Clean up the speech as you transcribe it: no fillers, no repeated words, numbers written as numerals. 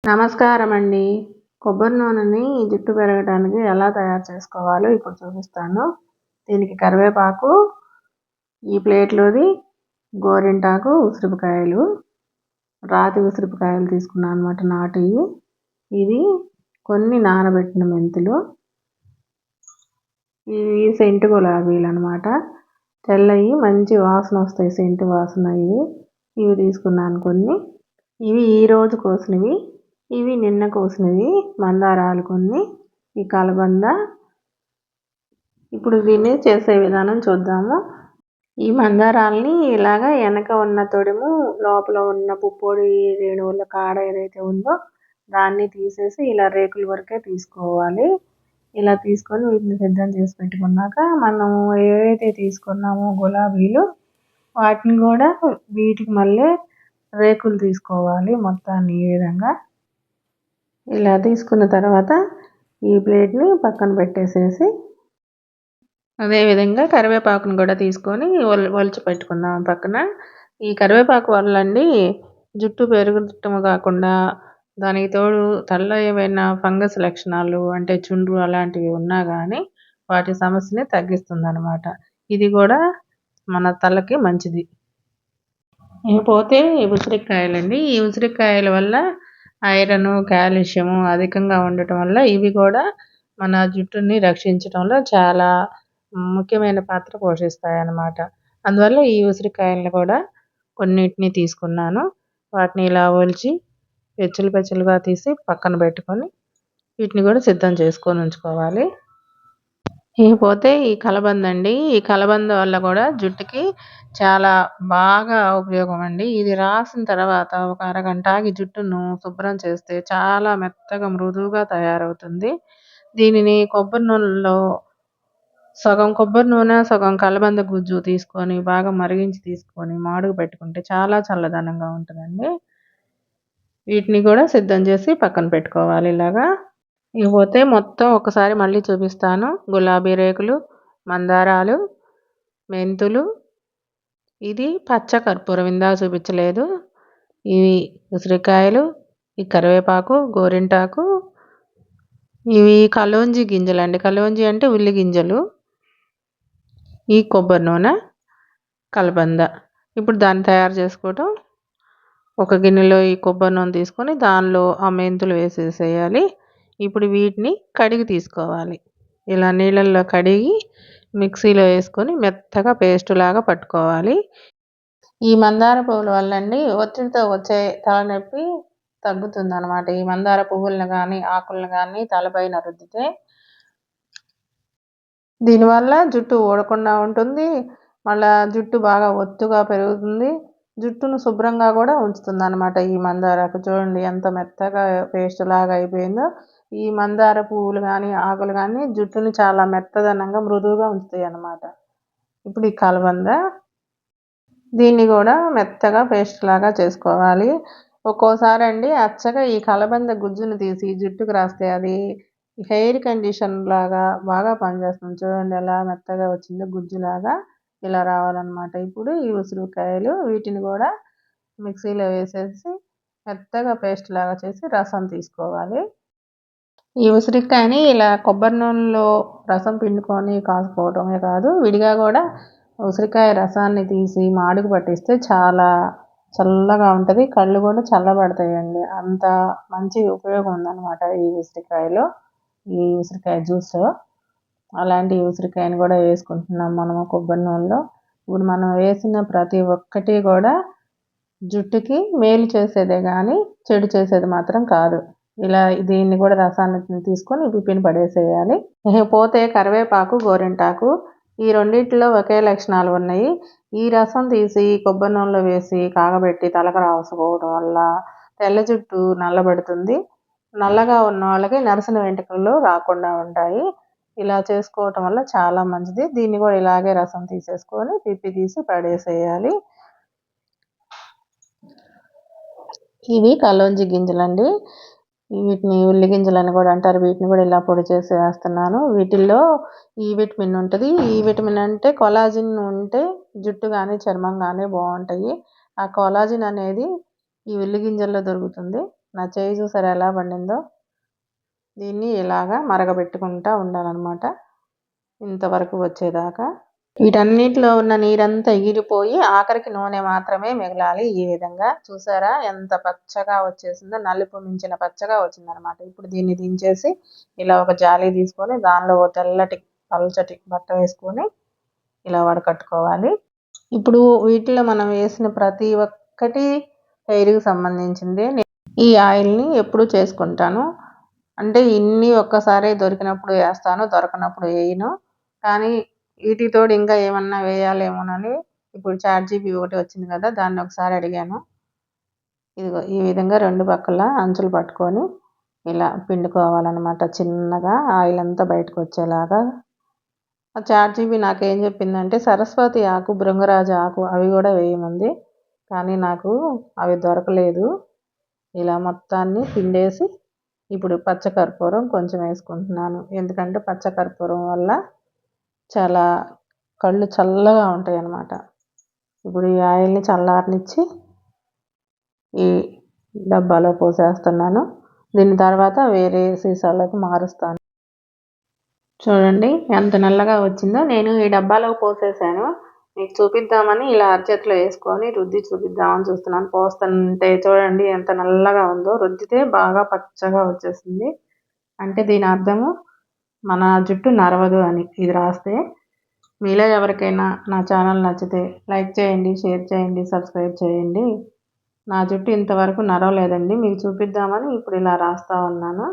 నమస్కారం అండి. కొబ్బరి నూనెని జుట్టు పెరగడానికి ఎలా తయారు చేసుకోవాలో ఇప్పుడు చూపిస్తాను. దీనికి కరివేపాకు, ఈ ప్లేట్లోది గోరింటాకు, ఉసిరికాయలు, రాతి ఉసిరికాయలు తీసుకున్నాను అనమాట నాటివి. ఇవి కొన్ని నానబెట్టిన మెంతులు, ఇవి సెంటు గులాబీలు అనమాట. తెల్లవి మంచి వాసన వస్తాయి, సెంటు వాసన. ఇవి తీసుకున్నాను కొన్ని. ఇవి ఈరోజు కోసినవి, ఇవి నిన్న కోసినవి మందారాలు కొన్ని, ఈ కలబంద. ఇప్పుడు దీన్ని చేసే విధానం చూద్దాము. ఈ మందారాలని ఇలాగా వెనక ఉన్న తొడిము, లోపల ఉన్న పుప్పొడి రేణువుల కాడ ఏదైతే ఉందో దాన్ని తీసేసి ఇలా రేకుల వరకే తీసుకోవాలి. ఇలా తీసుకొని వీటిని సిద్ధం చేసి పెట్టుకున్నాక మనం ఏవైతే తీసుకున్నామో గులాబీలు, వాటిని కూడా వీటికి మళ్ళీ రేకులు తీసుకోవాలి మొత్తాన్ని. ఈ విధంగా ఇలా తీసుకున్న తర్వాత ఈ ప్లేట్ని పక్కన పెట్టేసేసి అదేవిధంగా కరివేపాకును కూడా తీసుకొని ఒలిచి పెట్టుకుందాం పక్కన. ఈ కరివేపాకు వల్ల అండి జుట్టు పెరగటం కాకుండా దానికి తోడు తలలో ఏమైనా ఫంగస్ లక్షణాలు అంటే చుండ్రు అలాంటివి ఉన్నా కానీ వాటి సమస్యని తగ్గిస్తుంది అనమాట. ఇది కూడా మన తలకి మంచిది. ఇకపోతే ఉసిరికాయలండి. ఈ ఉసిరికాయల వల్ల ఐరన్, కాల్షియం అధికంగా ఉండటం వల్ల ఇవి కూడా మన జుట్టుని రక్షించడంలో చాలా ముఖ్యమైన పాత్ర పోషిస్తాయి అన్నమాట. అందువల్ల ఈ ఉసిరికాయలను కూడా కొన్నిటిని తీసుకున్నాను. వాటిని ఇలా ఒలిచి పెచ్చులుగా తీసి పక్కన పెట్టుకొని వీటిని కూడా సిద్ధం చేసుకొని ఉంచుకోవాలి. ఇకపోతే ఈ కలబంద అండి. ఈ కలబంద వల్ల కూడా జుట్టుకి చాలా బాగా ఉపయోగం అండి. ఇది రాసిన తర్వాత ఒక అరగంట ఆగి జుట్టును శుభ్రం చేస్తే చాలా మెత్తగా మృదువుగా తయారవుతుంది. దీనిని కొబ్బరి నూనెలో సగం కొబ్బరి నూనె, సగం కలబంద గుజ్జు తీసుకొని బాగా మరిగించి తీసుకొని మాడుగు పెట్టుకుంటే చాలా చల్లదనంగా ఉంటుందండి. వీటిని కూడా సిద్ధం చేసి పక్కన పెట్టుకోవాలి ఇలాగా. ఇకపోతే మొత్తం ఒకసారి మళ్ళీ చూపిస్తాను. గులాబీ రేకులు, మందారాలు, మెంతులు, ఇది పచ్చ కర్పూరం ఇందాక చూపించలేదు, ఇవి ఉసిరికాయలు, ఈ కరివేపాకు, గోరింటాకు, ఇవి కలోంజి గింజలు అండి. కలోంజి అంటే ఉల్లి గింజలు, ఈ కొబ్బరి నూనె, కలబంద. ఇప్పుడు దాన్ని తయారు చేసుకోవటం. ఒక గిన్నెలో ఈ కొబ్బరి నూనె తీసుకొని దానిలో ఆ మెంతులు వేసేసేయాలి. ఇప్పుడు వీటిని కడిగి తీసుకోవాలి. ఇలా నీళ్ళల్లో కడిగి మిక్సీలో వేసుకొని మెత్తగా పేస్ట్ లాగా పట్టుకోవాలి. ఈ మందార పువ్వుల వల్ల అండి ఒత్తిడితో వచ్చే తలనొప్పి తగ్గుతుంది అనమాట. ఈ మందార పువ్వులను కానీ ఆకులను కానీ తలపైన రుద్దితే దీనివల్ల జుట్టు ఊడకుండా ఉంటుంది. మళ్ళీ జుట్టు బాగా ఒత్తుగా పెరుగుతుంది. జుట్టును శుభ్రంగా కూడా ఉంచుతుంది అనమాట. ఈ మందారకు చూడండి ఎంత మెత్తగా పేస్ట్ లాగా అయిపోయిందో. ఈ మందార పువ్వులు కానీ ఆకులు కానీ జుట్టుని చాలా మెత్తదనంగా మృదువుగా ఉంచుతాయి అన్నమాట. ఇప్పుడు ఈ కలబంద, దీన్ని కూడా మెత్తగా పేస్ట్ లాగా చేసుకోవాలి. ఒక్కోసారి అండి అచ్చగా ఈ కలబంద గుజ్జును తీసి జుట్టుకు రాస్తే అది హెయిర్ కండిషన్ లాగా బాగా పనిచేస్తుంది. చూడండి ఎలా మెత్తగా వచ్చిందో గుజ్జులాగా. ఇలా రావాలన్నమాట. ఇప్పుడు ఈ ఉసిరికాయలు, వీటిని కూడా మిక్సీలో వేసేసి మెత్తగా పేస్ట్ లాగా చేసి రసం తీసుకోవాలి. ఈ ఉసిరికాయని ఇలా కొబ్బరి నూనెలో రసం పిండుకొని కాసుకోవటమే కాదు, విడిగా కూడా ఉసిరికాయ రసాన్ని తీసి మాడుగు పట్టిస్తే చాలా చల్లగా ఉంటుంది. కళ్ళు కూడా చల్లబడతాయండి. అంత మంచి ఉపయోగం ఉందన్నమాట ఈ ఉసిరికాయలో, ఈ ఉసిరికాయ జ్యూస్. అలాంటి ఉసిరికాయని కూడా వేసుకుంటున్నాం మనము కొబ్బరి నూనెలో. ఇప్పుడు మనం వేసిన ప్రతి ఒక్కటి కూడా జుట్టుకి మేలు చేసేదే కానీ చెడు చేసేది మాత్రం కాదు. ఇలా దీన్ని కూడా రసాన్ని తీసుకొని పిప్పిని పడేసేయాలి. పోతే కరివేపాకు, గోరింటాకు, ఈ రెండింటిలో ఒకే లక్షణాలు ఉన్నాయి. ఈ రసం తీసి కొబ్బరి నూనెలో వేసి కాగబెట్టి తలకు రాసుకోవడం వల్ల తెల్ల జుట్టు నల్లబడుతుంది. నల్లగా ఉన్న వాళ్ళకి నరసిన వెంట్రుకలు రాకుండా ఉంటాయి. ఇలా చేసుకోవటం వల్ల చాలా మంచిది. దీన్ని కూడా ఇలాగే రసం తీసేసుకొని పిప్పి తీసి పడేసేయాలి. ఇవి కలోంజి గింజలండి. వీటిని ఉల్లి గింజలని కూడా అంటారు. వీటిని కూడా ఇలా పొడి చేసి వేస్తున్నాను. వీటిల్లో ఈ విటమిన్ ఉంటుంది. ఈ విటమిన్ అంటే కొలాజిన్ ఉంటే జుట్టు కానీ చర్మం కానీ బాగుంటాయి. ఆ కొలాజిన్ అనేది ఈ ఉల్లి గింజల్లో దొరుకుతుంది. నా చేయి చూసారా ఎలా పండిందో. దీన్ని ఇలాగా మరగబెట్టుకుంటూ ఉండాలన్నమాట ఇంతవరకు వచ్చేదాకా. వీటన్నిటిలో ఉన్న నీరంతా ఎగిరిపోయి ఆఖరికి నూనె మాత్రమే మిగలాలి. ఈ విధంగా చూసారా ఎంత పచ్చగా వచ్చేసిందో, నలుపు మించిన పచ్చగా వచ్చిందనమాట. ఇప్పుడు దీన్ని దించేసి ఇలా ఒక జాలి తీసుకొని దానిలో ఒక తెల్లటి పల్చటి బట్ట వేసుకొని ఇలా వడకట్టుకోవాలి. ఇప్పుడు వీటిలో మనం వేసిన ప్రతి ఒక్కటి హెయిర్కి సంబంధించింది. ఈ ఆయిల్ని ఎప్పుడు చేసుకుంటాను అంటే ఇన్ని ఒక్కసారి దొరికినప్పుడు వేస్తాను, దొరకనప్పుడు వేయను. కానీ వీటితోడు ఇంకా ఏమన్నా వేయాలేమోనని ఇప్పుడు చాట్‌జీపీటీ ఒకటి వచ్చింది కదా, దాన్ని ఒకసారి అడిగాను. ఇదిగో ఈ విధంగా 2 పక్కల అంచులు పట్టుకొని ఇలా పిండుకోవాలన్నమాట చిన్నగా, ఆయిల్ అంతా బయటకు వచ్చేలాగా. ఆ చాట్‌జీపీటీ నాకేం చెప్పిందంటే సరస్వతి ఆకు, భృంగరాజ ఆకు అవి కూడా వేయమంది. కానీ నాకు అవి దొరకలేదు. ఇలా మొత్తాన్ని పిండేసి ఇప్పుడు పచ్చకర్పూరం కొంచెం వేసుకుంటున్నాను. ఎందుకంటే పచ్చకర్పూరం వల్ల చాలా కళ్ళు చల్లగా ఉంటాయి అన్నమాట. ఇప్పుడు ఈ ఆయిల్ని చల్లారనిచ్చి ఈ డబ్బాలో పోసేస్తున్నాను. దీని తర్వాత వేరే సీసాలోకి మారుస్తాను. చూడండి ఎంత నల్లగా వచ్చిందో. నేను ఈ డబ్బాలో పోసేసాను. మీకు చూపిద్దామని ఇలా అరచేతిలో వేసుకొని రుద్ది చూపిద్దామని చూస్తున్నాను. పోస్తుంటే చూడండి ఎంత నల్లగా ఉందో. రుద్దితే బాగా పచ్చగా వచ్చేసింది. అంటే దీని అర్థము మన జుట్టు నరవదు అని ఇది రాస్తే. మీలో ఎవరికైనా నా ఛానల్ నచ్చితే లైక్ చేయండి, షేర్ చేయండి, సబ్స్క్రైబ్ చేయండి. నా జుట్టు ఇంతవరకు నరవలేదండి. మీకు చూపిద్దామని ఇప్పుడు ఇలా రాస్తా ఉన్నాను.